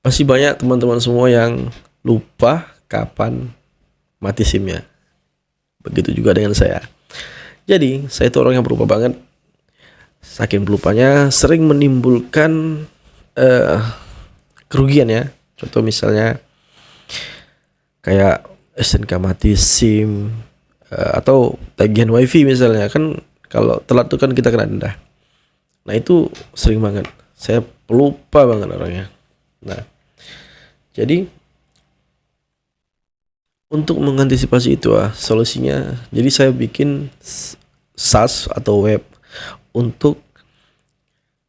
Masih banyak teman-teman semua yang lupa kapan mati SIM-nya. Begitu juga dengan saya. Jadi, saya itu orang yang berubah banget. Saking pelupanya sering menimbulkan eh, kerugian ya. Contoh misalnya kayak SNK mati SIM, atau tagihan WiFi misalnya. Kan kalau telat tuh kan kita kena denda. Nah, itu sering banget. Saya pelupa banget orangnya. Nah, jadi untuk mengantisipasi itu solusinya, jadi saya bikin SaaS atau web untuk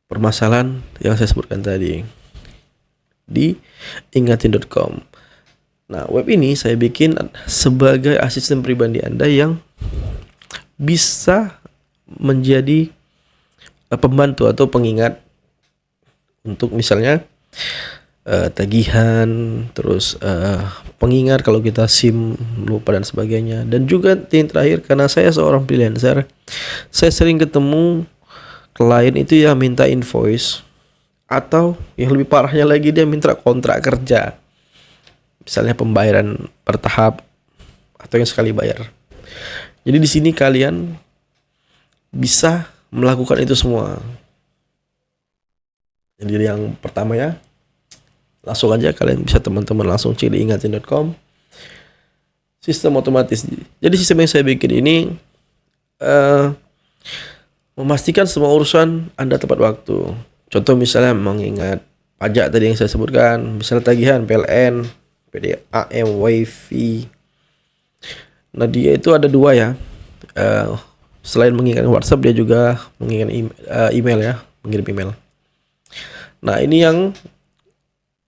permasalahan yang saya sebutkan tadi di ingatin.com. Nah, web ini saya bikin sebagai asisten pribadi Anda yang bisa menjadi pembantu atau pengingat untuk misalnya tagihan, terus pengingat kalau kita SIM lupa dan sebagainya. Dan juga yang terakhir, karena saya seorang freelancer, saya sering ketemu klien itu ya minta invoice, atau yang lebih parahnya lagi dia minta kontrak kerja, misalnya pembayaran bertahap atau yang sekali bayar. Jadi di sini kalian bisa melakukan itu semua. Jadi yang pertama ya, langsung aja kalian bisa teman-teman langsung cek di ingatin.com, sistem otomatis. Jadi sistem yang saya bikin ini memastikan semua urusan Anda tepat waktu. Contoh misalnya mengingat pajak tadi yang saya sebutkan, misalnya tagihan PLN, PDAM, WiFi. Nah, dia itu ada dua ya. Selain mengingat WhatsApp, dia juga mengingat email ya, mengirim email. Nah, ini yang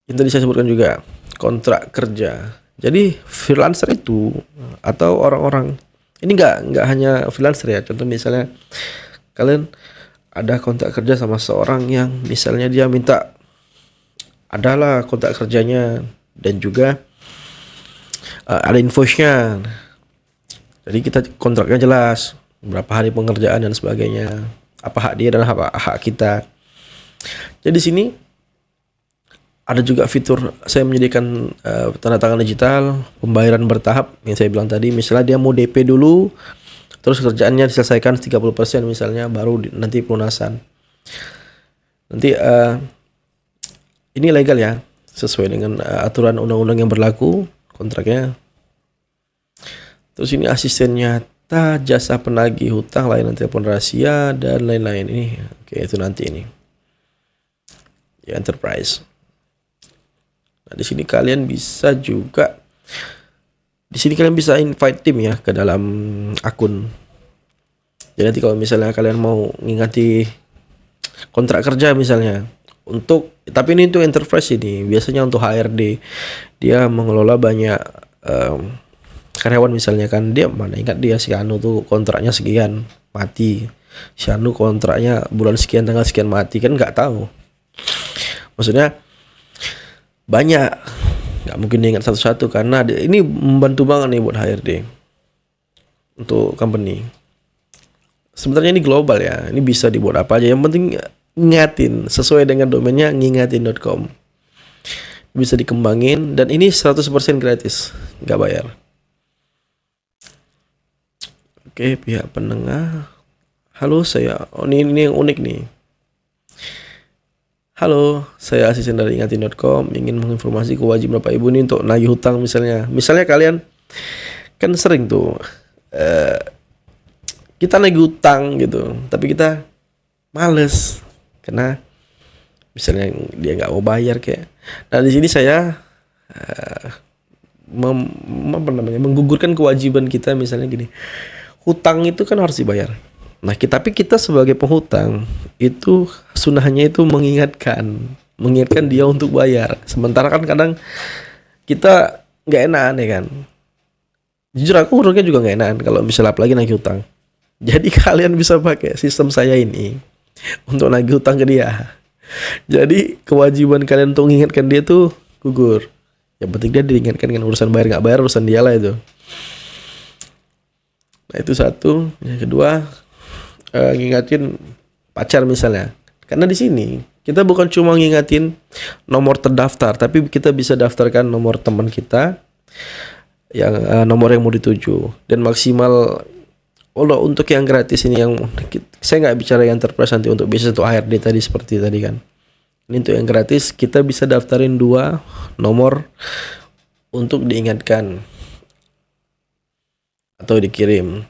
tadi saya sebutkan juga, kontrak kerja. Jadi freelancer itu atau orang-orang ini nggak hanya freelancer ya. Contoh misalnya kalian ada kontrak kerja sama seorang yang misalnya dia minta adalah kontrak kerjanya dan juga ada invoice-nya. Jadi kita kontraknya jelas, berapa hari pengerjaan dan sebagainya, apa hak dia dan hak kita. Jadi di sini ada juga fitur saya menyediakan tanda tangan digital, pembayaran bertahap yang saya bilang tadi. Misalnya dia mau DP dulu, terus kerjaannya diselesaikan 30% misalnya, baru nanti pelunasan. Nanti ini legal ya, sesuai dengan aturan undang-undang yang berlaku kontraknya. Terus ini asisten nyata, jasa penagih hutang, layanan telepon rahasia dan lain-lain. Ini oke, itu nanti ini ya, enterprise. Nah, di sini kalian bisa juga, di sini kalian bisa invite tim ya ke dalam akun. Jadi nanti kalau misalnya kalian mau ngingati kontrak kerja misalnya, tapi ini untuk enterprise, ini biasanya untuk HRD, dia mengelola banyak karyawan misalnya kan, dia mana ingat dia si Anu tuh kontraknya sekian mati, si Anu kontraknya bulan sekian tanggal sekian mati, kan nggak tahu. Maksudnya banyak, nggak mungkin diingat satu-satu karena ini membantu banget nih buat HRD untuk company. Sebenarnya ini global ya, ini bisa dibuat apa aja, yang penting ingatin sesuai dengan domainnya ngingatin.com, bisa dikembangin dan ini 100% gratis, nggak bayar. Oke, pihak penengah. Halo, ini yang unik nih. Halo, saya asisten dari ingatin.com, ingin menginformasi kewajiban Bapak Ibu nih untuk nagih hutang misalnya. Misalnya kalian kan sering tuh kita nagih hutang gitu, tapi kita males karena misalnya dia nggak mau bayar kayak. Nah, di sini saya menggugurkan kewajiban kita, misalnya gini. Hutang itu kan harus dibayar. Nah, tapi kita sebagai penghutang itu sunahnya itu mengingatkan dia untuk bayar. Sementara kan kadang kita nggak enakan ya kan. Jujur aku orangnya juga nggak enakan kalau misalnya apalagi nagih hutang. Jadi kalian bisa pakai sistem saya ini untuk nagih hutang ke dia. Jadi kewajiban kalian untuk mengingatkan dia tuh gugur. Yang penting dia diingatkan, dengan urusan bayar nggak bayar urusan dia lah itu. Nah, itu satu. Yang kedua, ngingatin pacar misalnya. Karena di sini Kita bukan cuma ngingatin nomor terdaftar, tapi kita bisa daftarkan nomor teman kita yang nomor yang mau dituju, dan maksimal. Oh, untuk yang gratis ini, yang saya nggak bicara yang enterprise nanti untuk bisnis atau HRD tadi seperti tadi kan. Ini untuk yang gratis kita bisa daftarin 2 nomor untuk diingatkan atau dikirim.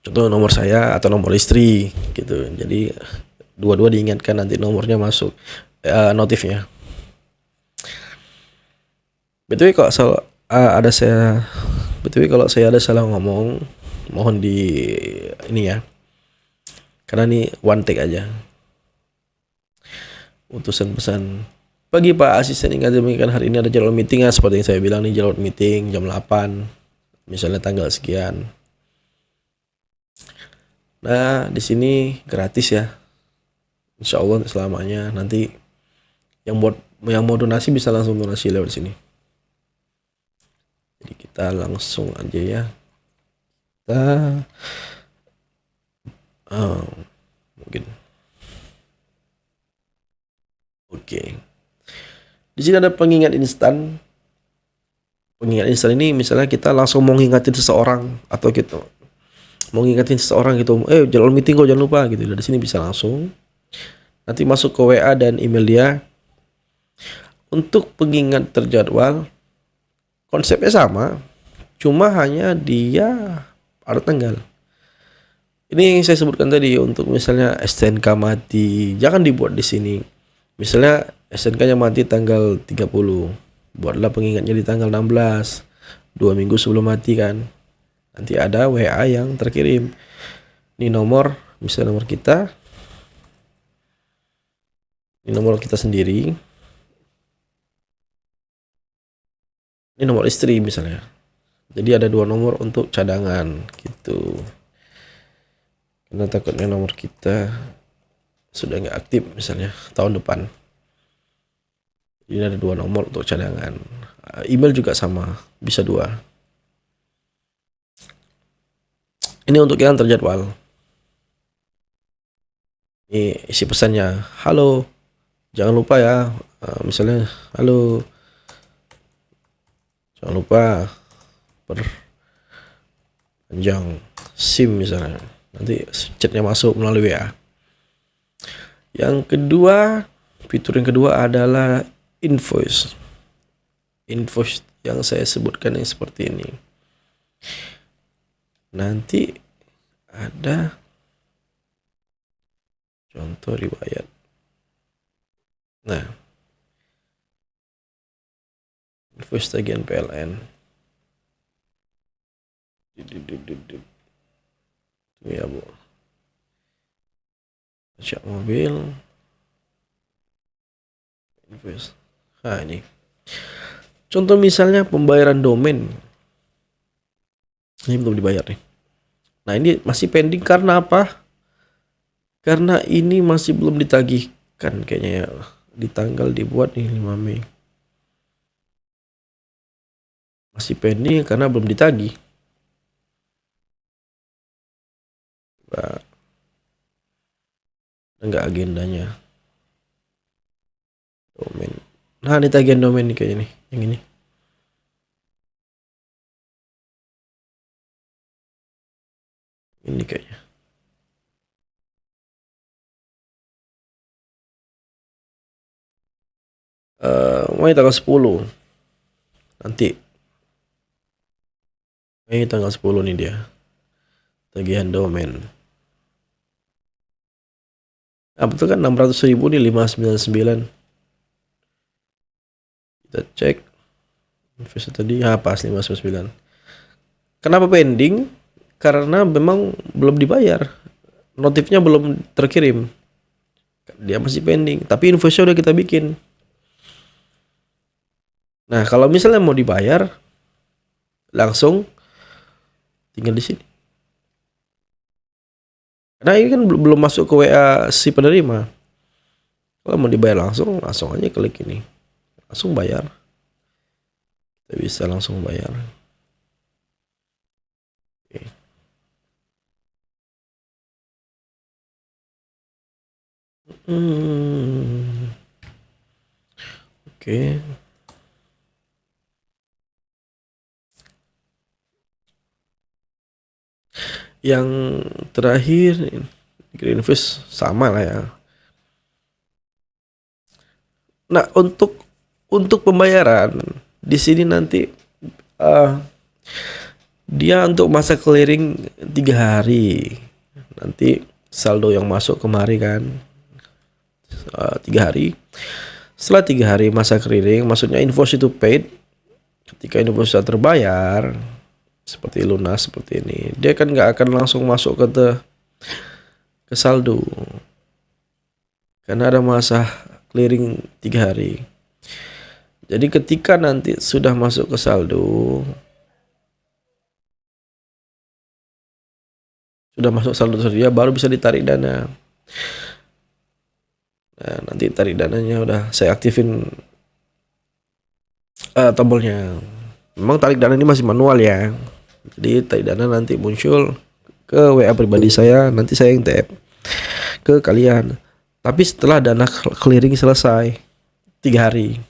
Contoh nomor saya atau nomor istri gitu. Jadi dua-dua diingatkan, nanti nomornya masuk notifnya. BTW kalau ada saya BTW kalau saya ada salah ngomong, mohon di ini ya. Karena ini one take aja. Utusan pesan. Pagi Pak Asisten Akademik, kan hari ini ada jadwal meeting ya, seperti yang saya bilang nih, jadwal meeting jam 8. Misalnya tanggal sekian. Nah, di sini gratis ya. Insya Allah selamanya. Nanti yang mau donasi bisa langsung donasi lewat sini. Jadi kita langsung aja ya. Kita mungkin oke. Di sini ada pengingat instan. Pengingat instan ini misalnya kita langsung mau ngingatin seseorang, atau gitu mau ngingetin seseorang gitu, jadwal meeting kok jangan lupa gitu. Dari sini bisa langsung nanti masuk ke WA dan email dia. Untuk pengingat terjadwal konsepnya sama, cuma hanya dia ada tanggal. Ini yang saya sebutkan tadi, untuk misalnya STNK mati jangan dibuat di sini. Misalnya STNK-nya mati tanggal 30, buatlah pengingatnya di tanggal 16, 2 minggu sebelum mati kan. Nanti ada WA yang terkirim. Ini nomor, misalnya nomor kita. Ini nomor kita sendiri. Ini nomor istri misalnya. Jadi ada 2 nomor untuk cadangan gitu. Karena takutnya nomor kita sudah nggak aktif misalnya tahun depan. Ini ada 2 nomor untuk cadangan. Email juga sama, bisa 2. Ini untuk yang terjadwal. Ini isi pesannya, halo, jangan lupa ya, misalnya halo, jangan lupa perpanjang SIM misalnya. Nanti chatnya masuk melalui WA. Yang kedua, fitur yang kedua adalah invoice. Invoice yang saya sebutkan yang seperti ini. Nanti ada contoh riwayat. Nah, invoice tagihan PLN. Ya Bu, pajak mobil, invoice. Nah ini contoh misalnya pembayaran domain. Ini belum dibayar nih. Nah ini masih pending karena apa? Karena ini masih belum ditagihkan kayaknya ya. Di tanggal dibuat nih 5 Mei. Masih pending karena belum ditagih. Enggak agendanya. Domain. Nah ini tagihan domain nih kayaknya nih. Yang ini. Ini kayaknya. Mei tanggal 10. Nanti. Mei tanggal 10 nih dia. Tagihan domain. Nah betul kan 600.000 nih 599. Kita cek. Invest tadi pas 599. Kenapa pending? Karena memang belum dibayar. Notifnya belum terkirim. Dia masih pending, tapi invoice-nya udah kita bikin. Nah, kalau misalnya mau dibayar langsung tinggal di sini. Karena ini kan belum masuk ke WA si penerima. Kalau mau dibayar langsung aja klik ini. Langsung bayar. Kita bisa langsung bayar. Oke. Oke. Yang terakhir Greenfish sama lah ya. Nah, untuk pembayaran di sini nanti eh, dia untuk masa clearing 3 hari. Nanti saldo yang masuk kemari kan 3 hari. Setelah 3 hari masa clearing, maksudnya invoice itu paid. Ketika invoice sudah terbayar, seperti lunas seperti ini, dia kan nggak akan langsung masuk ke saldo karena ada masa clearing 3 hari. Jadi ketika nanti sudah masuk ke saldo, tersedia, baru bisa ditarik dana. Nah, nanti tarik dananya udah saya aktifin tombolnya. Memang tarik dana ini masih manual ya. Jadi tarik dana nanti muncul ke WA pribadi saya, nanti saya yang tap ke kalian. Tapi setelah dana clearing selesai 3 hari.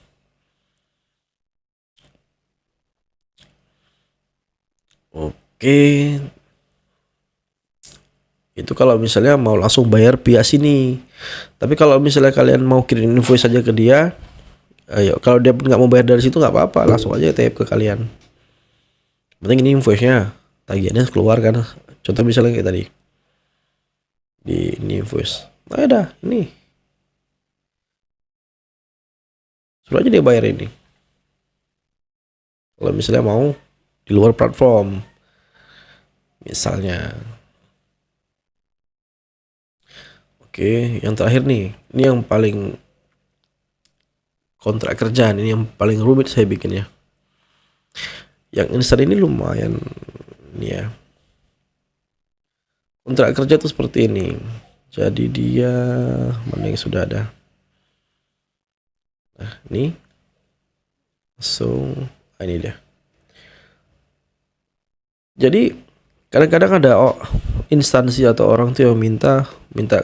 Oke. Itu kalau misalnya mau langsung bayar via sini. Tapi kalau misalnya kalian mau kirim invoice saja ke dia, ayo, kalau dia nggak mau bayar dari situ nggak apa-apa, langsung aja tap ke kalian. Penting ini invoice-nya, tagihannya keluar kan. Contoh misalnya kayak tadi di ini invoice. Nah, ada ini. Suruh aja dia bayar ini. Kalau misalnya mau di luar platform, misalnya. Oke, yang terakhir nih, ini yang paling kontrak kerjaan, ini yang paling rumit saya bikinnya. Yang instan ini lumayan nih ya. Kontrak kerja tuh seperti ini. Jadi dia mana yang sudah ada. Nah, ini. Ini dia. Jadi kadang-kadang ada instansi atau orang tuh yang minta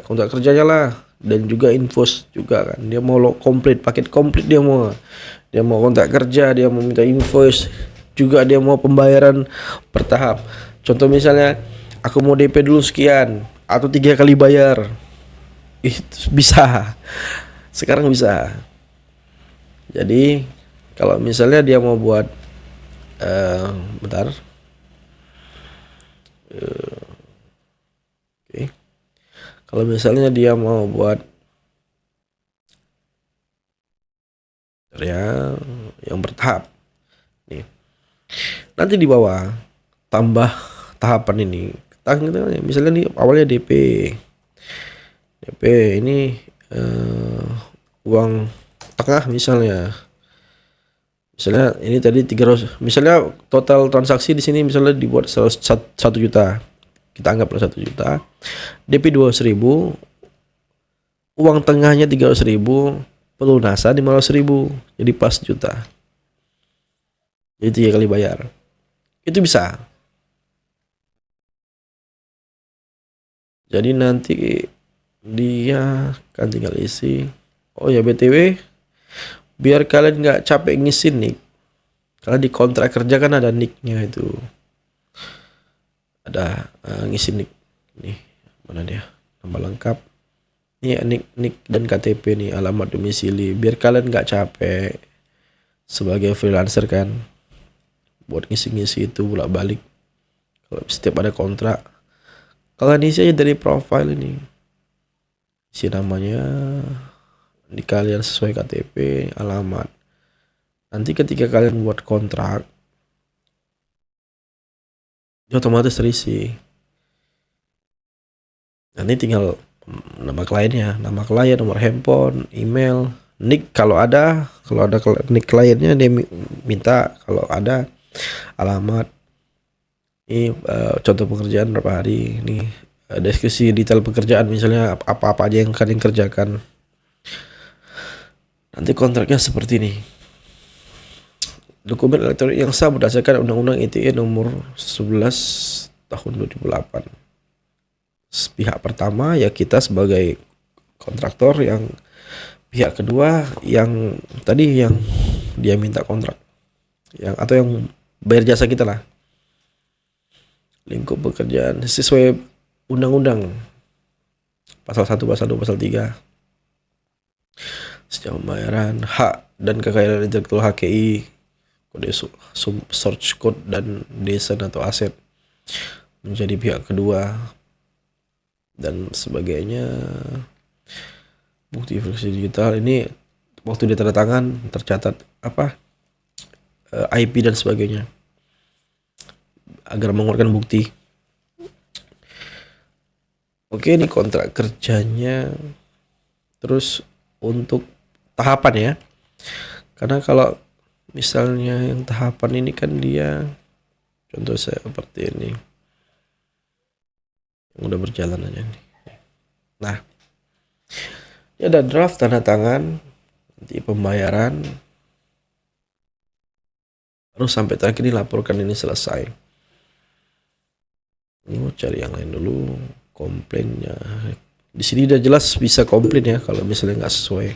kontrak kerjanya lah, dan juga invoice juga kan. Dia mau komplit, paket komplit, dia mau kontrak kerja, dia mau minta invoice, juga dia mau pembayaran bertahap. Contoh misalnya aku mau DP dulu sekian atau 3 kali bayar, itu bisa. Sekarang bisa. Jadi kalau misalnya dia mau buat bentar. Oke. Kalau misalnya dia mau buat ya yang bertahap nih, nanti di bawah tambah tahapan ini. Misalnya nih awalnya DP ini uang tengah misalnya ini tadi 300, misalnya total transaksi di sini misalnya dibuat 1 juta, kita anggaplah 1 juta, DP 200.000, uang tengahnya 300.000, pelunasan 500.000, jadi pas juta, jadi 3 kali bayar, itu bisa. Jadi nanti dia kan tinggal isi. Oh ya, BTW, biar kalian nggak capek ngisi nick, karena di kontrak kerja kan ada nicknya itu, ada ngisi nick nih, mana dia, nama lengkap nih, nick dan KTP nih, alamat domisili, biar kalian nggak capek sebagai freelancer kan buat ngisi itu bolak-balik. Kalau setiap ada kontrak, kalian isi aja dari profile ini, isi namanya di kalian sesuai KTP, alamat. Nanti ketika kalian buat kontrak, dia otomatis terisi. Nanti tinggal nama kliennya, nama klien, nomor handphone, email, nick kalau ada nick kliennya dia minta, kalau ada alamat. Ini contoh pekerjaan berapa hari, ini deskripsi detail pekerjaan, misalnya apa-apa aja yang kalian kerjakan. Nanti kontraknya seperti ini. Dokumen elektronik yang sah berdasarkan Undang-Undang ITE nomor 11 tahun 2008. Pihak pertama ya kita sebagai kontraktor yang pihak kedua yang tadi yang dia minta kontrak, yang atau yang bayar jasa kita lah, lingkup pekerjaan sesuai undang-undang pasal 1, pasal 2, pasal 3. Sejak pembayaran hak dan kekayaan intelektual HKI, kode source code dan desain atau aset menjadi pihak kedua dan sebagainya. Bukti versi digital ini waktu dia tanda tangan tercatat apa IP dan sebagainya agar mengeluarkan bukti. Oke, ini kontrak kerjanya. Terus untuk tahapan ya, karena kalau misalnya yang tahapan ini kan dia contoh saya seperti ini yang udah berjalan aja nih. Nah, ini ada draft tanda tangan, nanti pembayaran, terus sampai terakhir dilaporkan ini selesai. Ini mau cari yang lain dulu, komplainnya. Di sini udah jelas bisa komplain ya kalau misalnya nggak sesuai.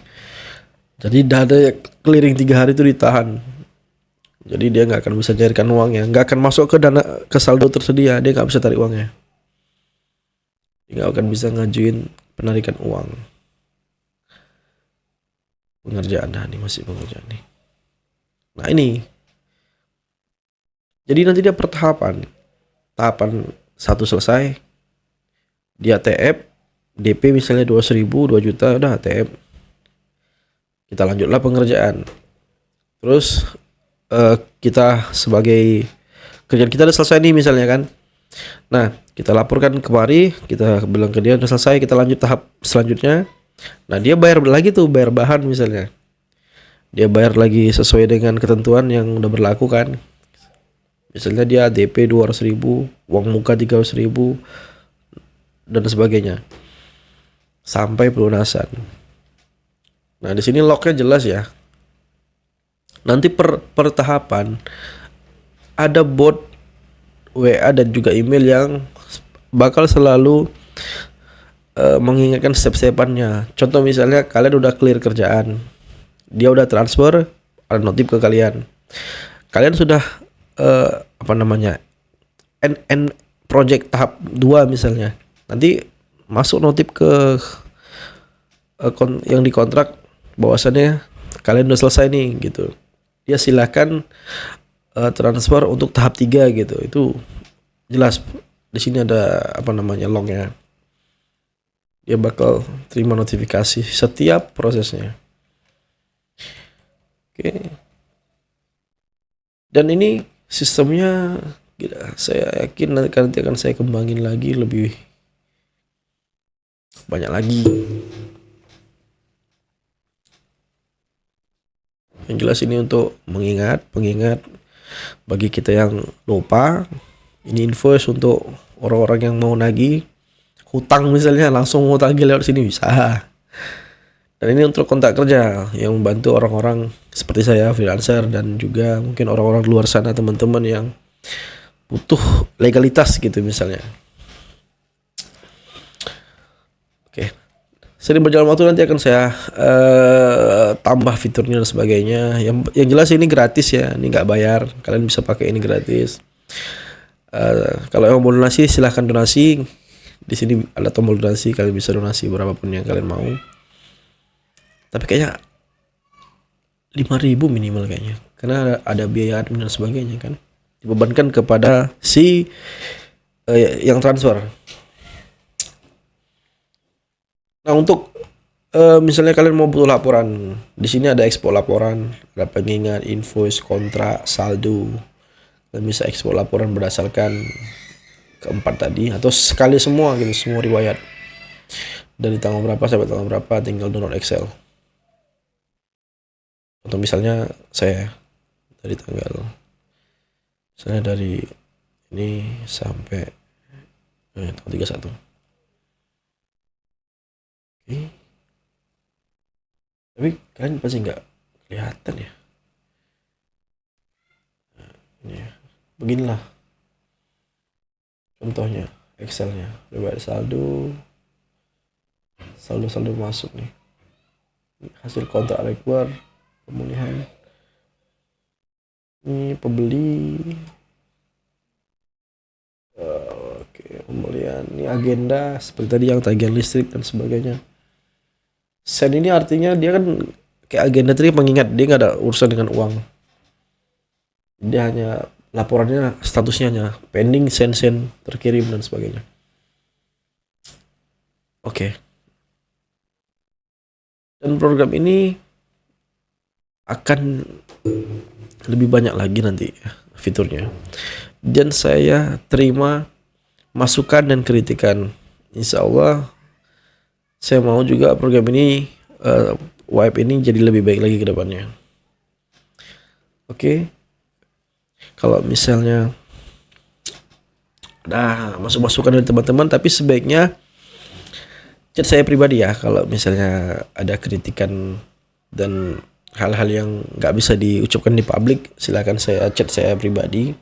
Jadi dana clearing 3 hari itu ditahan. Jadi dia nggak akan bisa cairkan uangnya, nggak akan masuk ke dana ke saldo tersedia, dia nggak bisa tarik uangnya. Dia nggak akan bisa ngajuin penarikan uang. Pengerjaan, nah ini masih pengerjaan nih. Nah ini, jadi nanti dia pertahapan. Tahapan 1 selesai, dia TF, DP misalnya 200.000, 2 juta, udah TF. Kita lanjutlah pengerjaan. Terus kita sebagai kerjaan kita udah selesai nih misalnya kan. Nah, kita laporkan kemari, kita bilang ke dia udah selesai, kita lanjut tahap selanjutnya. Nah, dia bayar lagi tuh, bayar bahan misalnya. Dia bayar lagi sesuai dengan ketentuan yang udah berlaku kan. Misalnya dia DP 200.000, uang muka 300.000 dan sebagainya. Sampai pelunasan. Nah, di sini lognya jelas ya. Nanti per tahapan ada bot WA dan juga email yang bakal selalu mengingatkan step-stepannya. Contoh misalnya kalian udah clear kerjaan, dia udah transfer, ada notif ke kalian. Kalian sudah apa namanya end project tahap 2 misalnya. Nanti masuk notif ke yang dikontrak bahwasannya kalian udah selesai nih gitu. Dia silakan transfer untuk tahap 3 gitu. Itu jelas di sini ada apa namanya lognya. Dia bakal terima notifikasi setiap prosesnya. Oke. Dan ini sistemnya saya yakin nanti akan saya kembangin lagi lebih banyak lagi. Yang jelas ini untuk pengingat bagi kita yang lupa. Ini invoice untuk orang-orang yang mau nagih hutang misalnya, langsung mau tagih lewat sini bisa. Dan ini untuk kontrak kerja yang membantu orang-orang seperti saya, freelancer, dan juga mungkin orang-orang di luar sana, teman-teman yang butuh legalitas gitu misalnya. Oke. Sering berjalan waktu nanti akan saya tambah fiturnya dan sebagainya. Yang jelas ini gratis ya, ini nggak bayar. Kalian bisa pakai ini gratis. Kalau yang mau donasi silahkan donasi. Di sini ada tombol donasi, kalian bisa donasi berapapun yang kalian mau. Tapi kayaknya 5.000 minimal kayaknya, karena ada biaya admin dan sebagainya kan. Dibebankan kepada si yang transfer. Nah untuk misalnya kalian mau butuh laporan, di sini ada ekspor laporan, ada pengingat, invoice, kontrak, saldo. Kalian bisa ekspor laporan berdasarkan keempat tadi atau sekali semua gitu, semua riwayat dari tanggal berapa sampai tanggal berapa, tinggal download Excel. Atau misalnya saya dari misalnya dari ini sampai tanggal 31. Oke. Tapi kalian pasti nggak kelihatan ya. Nah, ini ya. Beginilah contohnya Excelnya. Riwayat saldo masuk nih. hasil kontrak reguler, pemulihan. Ini pembeli. Oke, pemulihan. Ini agenda seperti tadi yang tagihan listrik dan sebagainya. Sen ini artinya dia kan kayak agenda tadi mengingat dia nggak ada urusan dengan uang. Dia hanya laporannya statusnya hanya pending, sen terkirim dan sebagainya. Oke. Dan program ini akan lebih banyak lagi nanti fiturnya. Dan saya terima masukan dan kritikan. Insya Allah saya mau juga program ini Wipe ini jadi lebih baik lagi ke depannya. Oke. Kalau misalnya ada masukan dari teman-teman, tapi sebaiknya chat saya pribadi ya. Kalau misalnya ada kritikan dan hal-hal yang nggak bisa diucapkan di publik, silakan saya chat saya pribadi.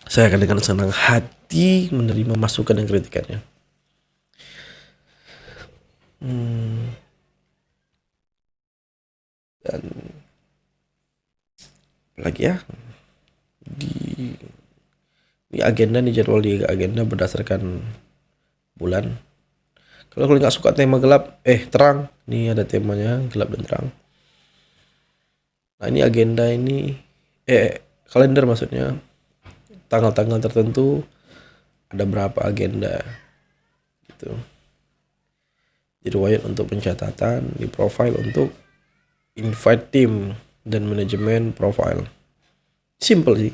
Saya akan dengan senang hati menerima masukan dan kritikannya. Dan lagi ya, di agenda, di jadwal di agenda berdasarkan bulan. Kalau kalian nggak suka tema gelap, terang, ini ada temanya gelap dan terang. Nah ini agenda ini, kalender maksudnya, tanggal-tanggal tertentu ada berapa agenda gitu. Di riwayat untuk pencatatan, di profile untuk invite team dan manajemen profile. Simple sih.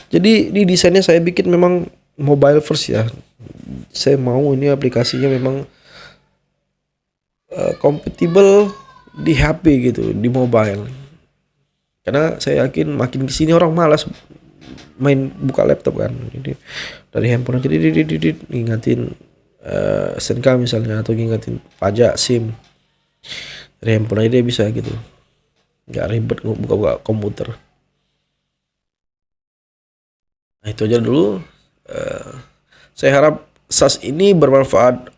Jadi di desainnya saya bikin memang mobile first ya. Saya mau ini aplikasinya memang compatible di HP gitu, di mobile. Karena saya yakin makin kesini orang malas main buka laptop kan. Jadi dari handphone aja ngingatin SNK misalnya atau ngingatin pajak SIM. Dari handphone aja dia bisa gitu. Nggak ribet buka komputer. Nah itu aja dulu. Saya harap SAS ini bermanfaat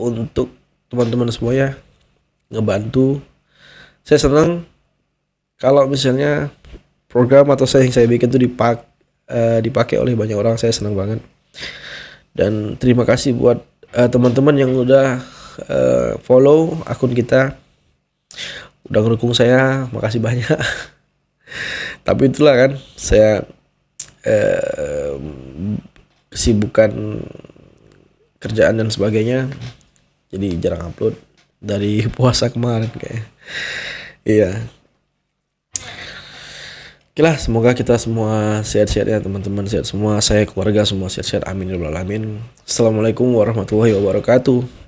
untuk teman-teman semua ya, ngebantu. Saya senang kalau misalnya program atau yang saya bikin itu dipakai oleh banyak orang. Saya senang banget. Dan terima kasih buat teman-teman yang udah follow akun kita, udah ngedukung saya, makasih banyak. Tapi itulah kan, saya kesibukan kerjaan dan sebagainya, jadi jarang upload dari puasa kemarin kayak. Iya. Oke lah, semoga kita semua sehat-sehat ya teman-teman, sehat semua, saya keluarga semua sehat-sehat, amin ya rabbal alamin. Assalamualaikum warahmatullahi wabarakatuh.